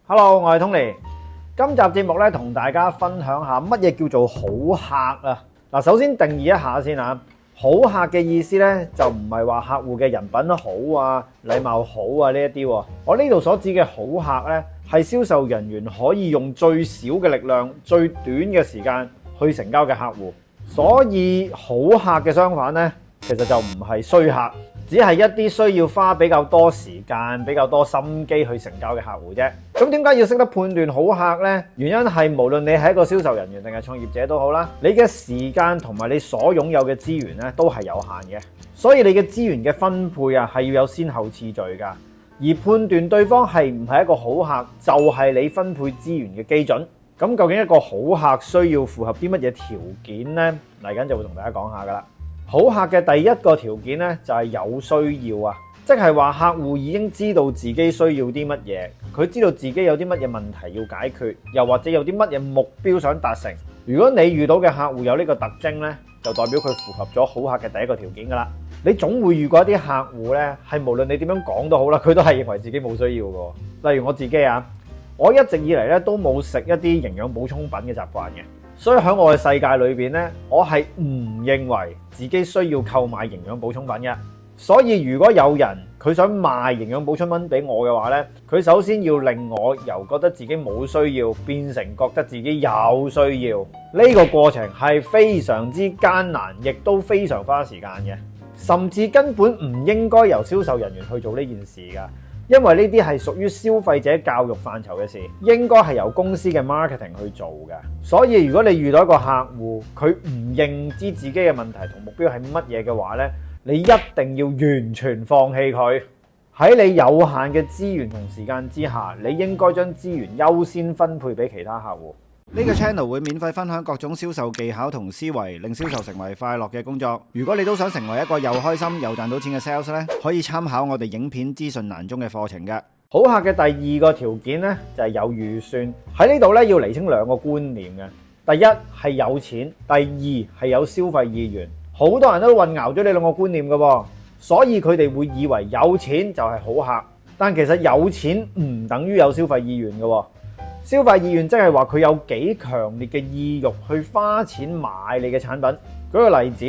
Hello，我係 Tony。今集節目咧，同大家分享下乜嘢叫做好客啊？嗱，首先定義一下先啊。好客嘅意思咧，就唔係話客戶嘅人品好啊、禮貌好啊呢一啲。我呢度所指嘅好客咧，係銷售人員可以用最少嘅力量、最短嘅時間去成交嘅客戶。所以好客嘅相反咧，其實就唔係衰客。只係一啲需要花比較多時間、比較多心機去成交嘅客戶啫。咁點解要識得判斷好客呢？原因係無論你係一個銷售人員定係創業者都好啦，你嘅時間同埋你所擁有嘅資源咧都係有限嘅，所以你嘅資源嘅分配啊係要有先後次序㗎。而判斷對方係唔係一個好客，就係你分配資源嘅基準。咁究竟一個好客需要符合啲乜嘢條件呢？嚟緊就會同大家講下㗎啦。好客嘅第一個條件咧就係有需要啊，即係話客戶已經知道自己需要啲乜嘢，佢知道自己有啲乜嘢問題要解決，又或者有啲乜嘢目標想達成。如果你遇到嘅客戶有呢個特徵咧，就代表佢符合咗好客嘅第一個條件噶啦。你總會遇過一啲客戶咧，係無論你點樣講都好啦，佢都係認為自己冇需要噶。例如我自己啊，我一直以嚟咧都冇食一啲營養補充品嘅習慣嘅。所以喺我嘅世界裏邊咧，我係唔認為自己需要購買營養補充品嘅。所以如果有人佢想賣營養補充品俾我嘅話咧，佢首先要令我由覺得自己冇需要變成覺得自己有需要。呢個過程係非常之艱難，亦都非常花時間嘅，甚至根本唔應該由銷售人員去做呢件事㗎。因為呢啲係屬於消費者教育範疇嘅事，應該係由公司嘅 marketing 去做嘅。所以如果你遇到一個客戶，佢唔認知自己嘅問題同目標係乜嘢嘅話呢，你一定要完全放棄佢。喺你有限嘅資源同時間之下，你應該將資源優先分配俾其他客戶。呢個 channel 會免費分享各種銷售技巧同思維，令銷售成為快樂嘅工作。如果你都想成為一個又開心又賺到錢嘅 sales 咧，可以參考我哋影片資訊欄中嘅課程嘅。好客嘅第二個條件咧就係有預算。喺呢度咧要釐清兩個觀念嘅，第一係有錢，第二係有消費意願。好多人都混淆咗呢兩個觀念嘅喎，所以佢哋會以為有錢就係好客，但其實有錢唔等於有消費意願嘅喎。消費意願即係話佢有幾強烈嘅意欲去花錢買你嘅產品。舉個例子，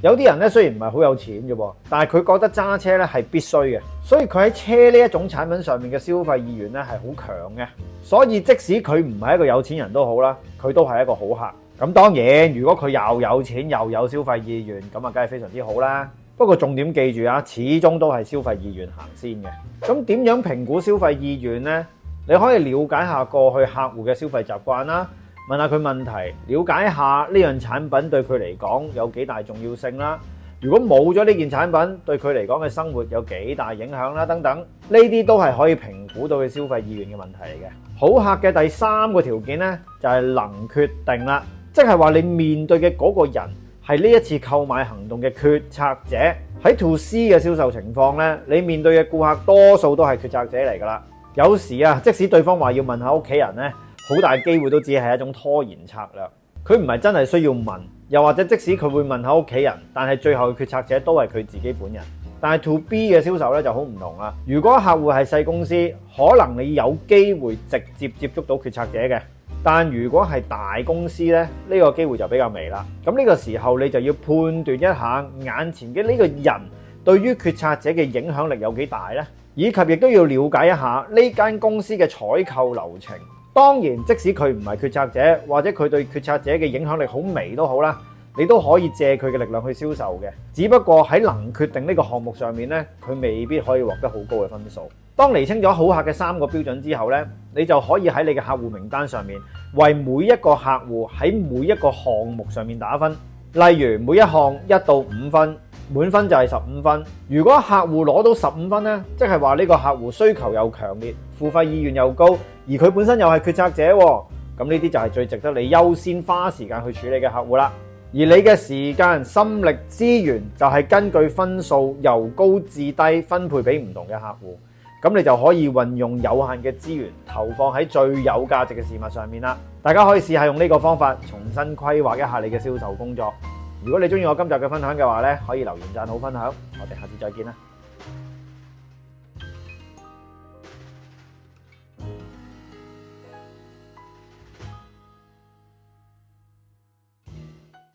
有啲人咧雖然唔係好有錢嘅喎，但係佢覺得揸車咧係必須嘅，所以佢喺車呢一種產品上面嘅消費意願咧係好強嘅。所以即使佢唔係一個有錢人都好啦，佢都係一個好客。咁當然，如果佢又有錢又有消費意願，咁啊梗係非常之好啦。不過重點記住啊，始終都係消費意願行先嘅。咁點樣評估消費意願呢？你可以了解下過去客戶嘅消費習慣啦，問下佢問題，了解下呢樣產品對佢嚟講有幾大重要性啦。如果冇咗呢件產品，對佢嚟講嘅生活有幾大影響啦，等等，呢啲都係可以評估到佢消費意願嘅問題嚟嘅。好客嘅第三個條件呢，就係能決定啦，即係話你面對嘅嗰個人係呢一次購買行動嘅決策者。喺 To C 嘅銷售情況呢，你面對嘅顧客多數都係決策者嚟㗎啦。有時啊，即使對方話要問下屋企人咧，好大機會都只係一種拖延策略。佢唔係真係需要問，又或者即使佢會問下屋企人，但係最後嘅決策者都係佢自己本人。但係 To B 嘅銷售咧就好唔同啦。如果客戶係細公司，可能你有機會直接接觸到決策者嘅，但如果係大公司咧，呢個機會就比較微啦。咁呢個時候你就要判斷一下眼前嘅呢個人對於決策者嘅影響力有幾大呢？以及亦都要了解一下呢間公司嘅採購流程。當然，即使佢唔係決策者，或者佢對決策者嘅影響力好微都好啦，你都可以借佢嘅力量去銷售嘅。只不過喺能決定呢個項目上面呢，佢未必可以獲得好高嘅分數。當釐清咗好客嘅3個標準之後呢，你就可以喺你嘅客戶名單上面為每一個客戶喺每一個項目上面打分。例如每一項1到5分，滿分就係15分。如果客戶攞到15分呢，即係話呢個客戶需求又強烈，付費意願又高，而佢本身又係決策者喎，咁呢啲就係最值得你優先花時間去處理嘅客戶啦。而你嘅時間、心力、資源就係根據分數由高至低分配俾唔同嘅客戶，咁你就可以運用有限嘅資源投放喺最有價值嘅事物上面啦。大家可以試下用呢個方法重新規劃一下你嘅銷售工作。如果你中意我今集嘅分享嘅話咧，可以留言讚好分享。我哋下次再見啦。